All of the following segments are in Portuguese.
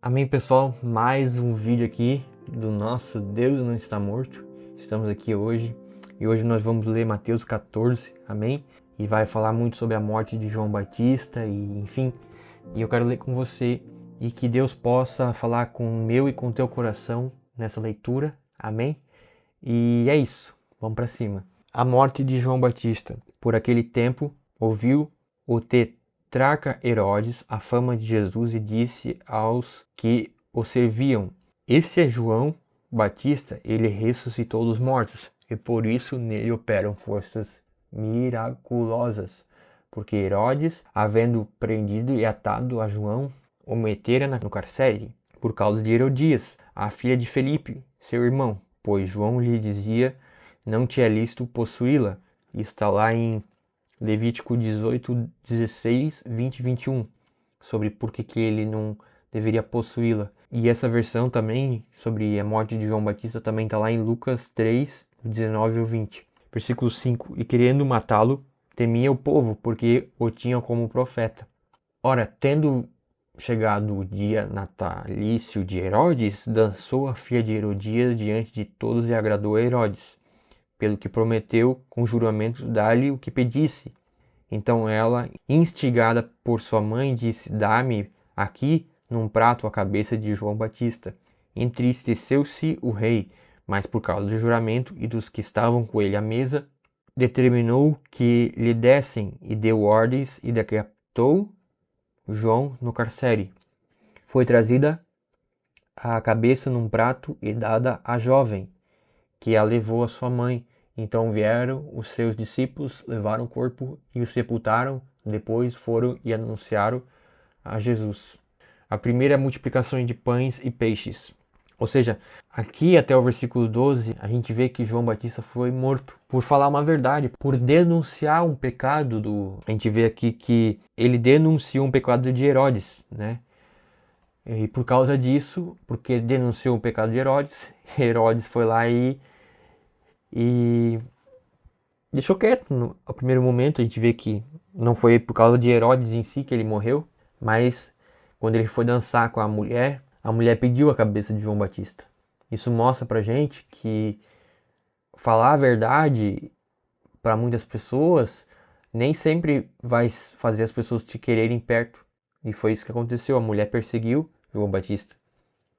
Amém, pessoal? Mais um vídeo aqui do nosso Deus Não Está Morto. Estamos aqui hoje e hoje nós vamos ler Mateus 14, amém? E vai falar muito sobre a morte de João Batista e enfim. E eu quero ler com você e que Deus possa falar com o meu e com o teu coração nessa leitura, amém? E é isso, vamos para cima. A morte de João Batista. Por aquele tempo, ouviu o tetrarca Herodes a fama de Jesus e disse aos que o serviam: Este é João Batista, ele ressuscitou dos mortos, e por isso nele operam forças miraculosas. Porque Herodes, havendo prendido e atado a João, o metera no cárcere, por causa de Herodias, a filha de Felipe, seu irmão, pois João lhe dizia: não te é lícito possuí-la. Está lá em Levítico 18, 16, 20 e 21, sobre por que ele não deveria possuí-la. E essa versão também, sobre a morte de João Batista, também está lá em Lucas 3, 19 ao 20. Versículo 5. E querendo matá-lo, temia o povo, porque o tinham como profeta. Ora, tendo chegado o dia natalício de Herodes, dançou a filha de Herodias diante de todos e agradou a Herodes, pelo que prometeu com juramento dar-lhe o que pedisse. Então ela, instigada por sua mãe, disse: dá-me aqui num prato a cabeça de João Batista. Entristeceu-se o rei, mas por causa do juramento e dos que estavam com ele à mesa, determinou que lhe dessem e deu ordens e decapitou João no cárcere. Foi trazida a cabeça num prato e dada à jovem, que a levou à sua mãe. Então vieram os seus discípulos, levaram o corpo e o sepultaram. Depois foram e anunciaram a Jesus. A primeira é a multiplicação de pães e peixes. Ou seja, aqui até o versículo 12, a gente vê que João Batista foi morto por falar uma verdade, por denunciar um pecado do... A gente vê aqui que ele denunciou um pecado de Herodes, né? E por causa disso, porque ele denunciou o pecado de Herodes, Herodes foi lá e deixou quieto. No primeiro momento a gente vê que não foi por causa de Herodes em si que ele morreu, mas quando ele foi dançar com a mulher pediu a cabeça de João Batista. Isso mostra pra gente que falar a verdade para muitas pessoas nem sempre vai fazer as pessoas te quererem perto. E foi isso que aconteceu. A mulher perseguiu João Batista,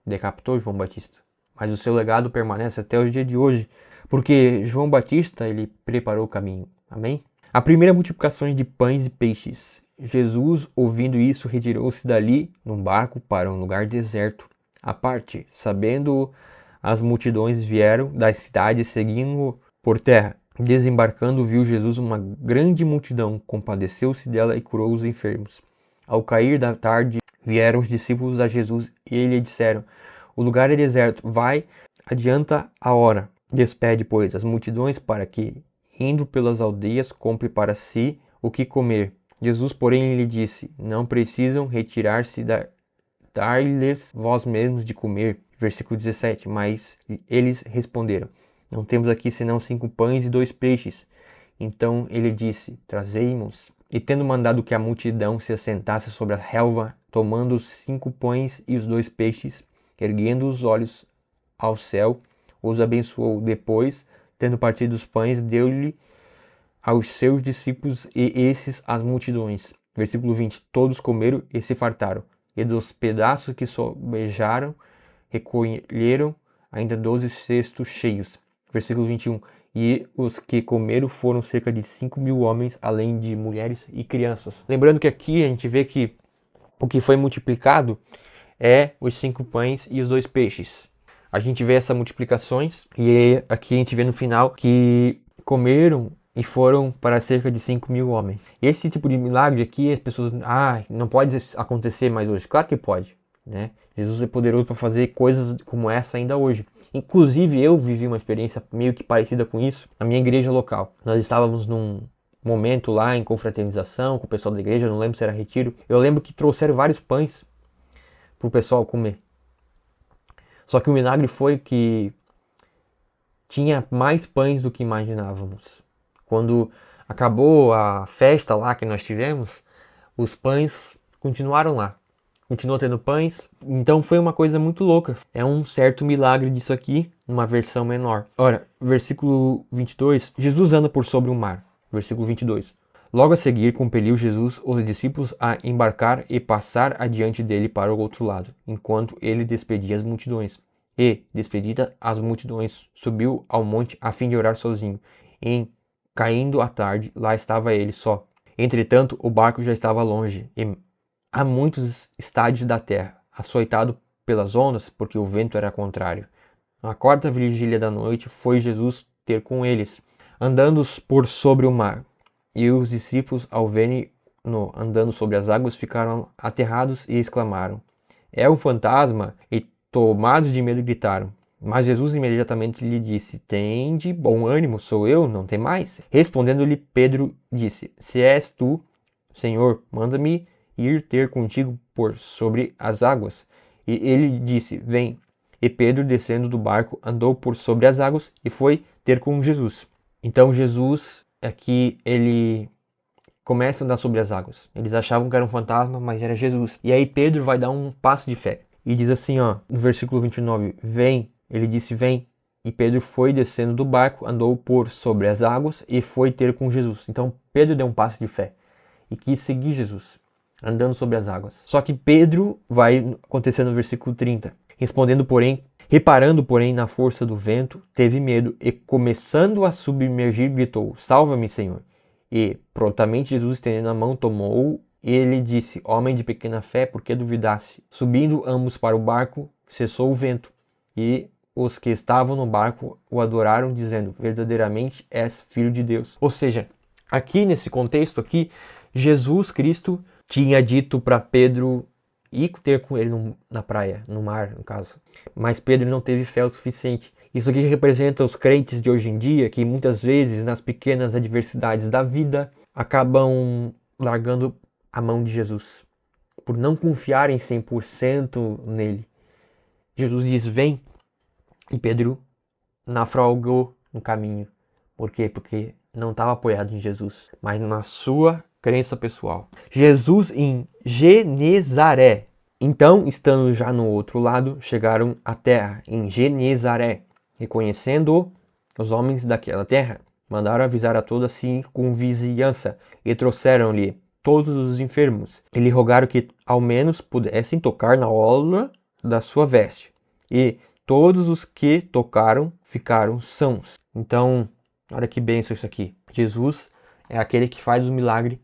decapitou João Batista. Mas o seu legado permanece até o dia de hoje, porque João Batista, ele preparou o caminho. Amém? A primeira multiplicação de pães e peixes. Jesus, ouvindo isso, retirou-se dali num barco para um lugar deserto, à parte. Sabendo as multidões vieram das cidades seguindo por terra. Desembarcando, viu Jesus uma grande multidão, compadeceu-se dela e curou os enfermos. Ao cair da tarde, vieram os discípulos a Jesus e lhe disseram: o lugar é deserto, vai, adianta a hora. Despede, pois, as multidões para que, indo pelas aldeias, compre para si o que comer. Jesus, porém, lhe disse: não precisam retirar-se, dar-lhes vós mesmos de comer. Versículo 17. Mas eles responderam: não temos aqui senão 5 pães e 2 peixes. Então ele disse: trazei-mos. E tendo mandado que a multidão se assentasse sobre a relva, tomando os 5 pães e os 2 peixes, erguendo os olhos ao céu, os abençoou. Depois, tendo partido os pães, deu-lhe aos seus discípulos e esses às multidões. Versículo 20. Todos comeram e se fartaram, e dos pedaços que sobejaram, recolheram ainda 12 cestos cheios. Versículo 21. E os que comeram foram cerca de 5.000 homens, além de mulheres e crianças. Lembrando que aqui a gente vê que o que foi multiplicado é os 5 pães e os 2 peixes. A gente vê essas multiplicações e aqui a gente vê no final que comeram e foram para cerca de 5.000 homens. Esse tipo de milagre aqui, as pessoas, não pode acontecer mais hoje. Claro que pode, né? Jesus é poderoso para fazer coisas como essa ainda hoje. Inclusive eu vivi uma experiência meio que parecida com isso na minha igreja local. Nós estávamos num momento lá em confraternização com o pessoal da igreja, não lembro se era retiro. Eu lembro que trouxeram vários pães para o pessoal comer. Só que o milagre foi que tinha mais pães do que imaginávamos. Quando acabou a festa lá que nós tivemos, os pães continuaram lá. continuou tendo pães. Então foi uma coisa muito louca. É um certo milagre disso aqui, numa versão menor. Ora, versículo 22, Jesus anda por sobre o mar. Versículo 22. Logo a seguir, compeliu Jesus os discípulos a embarcar e passar adiante dele para o outro lado, enquanto ele despedia as multidões. E, despedida as multidões, subiu ao monte a fim de orar sozinho. E, caindo a tarde, lá estava ele só. Entretanto, o barco já estava longe, e a muitos estádios da terra, açoitado pelas ondas, porque o vento era contrário. Na quarta vigília da noite, foi Jesus ter com eles, andando por sobre o mar. E os discípulos, ao verem-no andando sobre as águas, ficaram aterrados e exclamaram: É um fantasma! E tomados de medo gritaram. Mas Jesus imediatamente lhe disse: Tende bom ânimo, sou eu, não temais. Respondendo-lhe Pedro, disse: Se és tu, Senhor, manda-me ir ter contigo por sobre as águas. E ele disse: Vem. E Pedro, descendo do barco, andou por sobre as águas e foi ter com Jesus. Então Jesus aqui ele começa a andar sobre as águas. Eles achavam que era um fantasma, mas era Jesus. E aí Pedro vai dar um passo de fé. E diz assim, ó, no versículo 29, vem, ele disse, vem. E Pedro foi descendo do barco, andou por sobre as águas e foi ter com Jesus. Então Pedro deu um passo de fé e quis seguir Jesus, andando sobre as águas. Só que Pedro vai acontecer no versículo 30. Reparando, porém, na força do vento, teve medo e, começando a submergir, gritou, salva-me, Senhor. E, prontamente, Jesus, estendendo a mão, tomou-o e ele disse, homem de pequena fé, por que duvidaste? Subindo ambos para o barco, cessou o vento. E os que estavam no barco o adoraram, dizendo, verdadeiramente és filho de Deus. Ou seja, aqui nesse contexto aqui, Jesus Cristo tinha dito para Pedro ir ter com ele na praia, no mar, no caso. Mas Pedro não teve fé o suficiente. Isso aqui representa os crentes de hoje em dia, que muitas vezes, nas pequenas adversidades da vida, acabam largando a mão de Jesus, por não confiarem 100% nele. Jesus diz, vem, e Pedro naufragou no caminho. Por quê? Porque não estava apoiado em Jesus, mas na sua crença pessoal. Jesus em Genezaré. Então, estando já no outro lado, chegaram à terra, em Genezaré. Reconhecendo os homens daquela terra, mandaram avisar a toda a circunvizinhança e trouxeram-lhe todos os enfermos. E lhe rogaram que ao menos pudessem tocar na orla da sua veste. E todos os que tocaram ficaram sãos. Então, olha que bênção isso aqui. Jesus é aquele que faz o milagre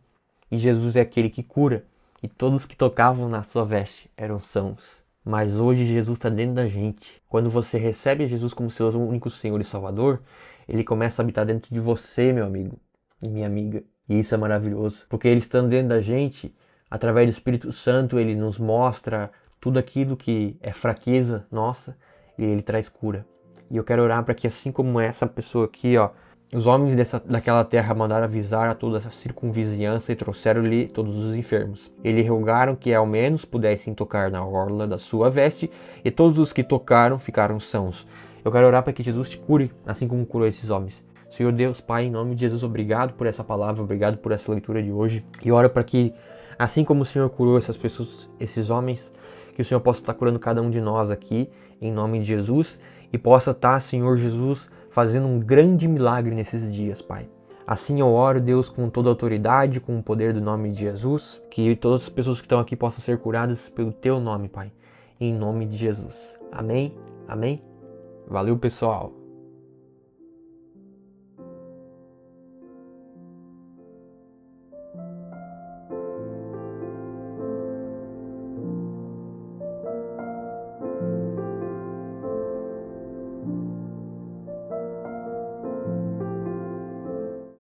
e Jesus é aquele que cura. E todos que tocavam na sua veste eram sãos. Mas hoje Jesus está dentro da gente. Quando você recebe Jesus como seu único Senhor e Salvador, Ele começa a habitar dentro de você, meu amigo e minha amiga. E isso é maravilhoso. Porque Ele estando dentro da gente, através do Espírito Santo, Ele nos mostra tudo aquilo que é fraqueza nossa e Ele traz cura. E eu quero orar para que assim como essa pessoa aqui, ó, os homens daquela terra mandaram avisar a toda essa circunvizinhança e trouxeram-lhe todos os enfermos. Eles rogaram que ao menos pudessem tocar na orla da sua veste, e todos os que tocaram ficaram sãos. Eu quero orar para que Jesus te cure, assim como curou esses homens. Senhor Deus, Pai, em nome de Jesus, obrigado por essa palavra, obrigado por essa leitura de hoje. E oro para que, assim como o Senhor curou essas pessoas, esses homens, que o Senhor possa estar curando cada um de nós aqui, em nome de Jesus, e possa estar, Senhor Jesus, fazendo um grande milagre nesses dias, Pai. Assim eu oro, Deus, com toda a autoridade, com o poder do nome de Jesus, que todas as pessoas que estão aqui possam ser curadas pelo Teu nome, Pai. Em nome de Jesus. Amém? Amém? Valeu, pessoal!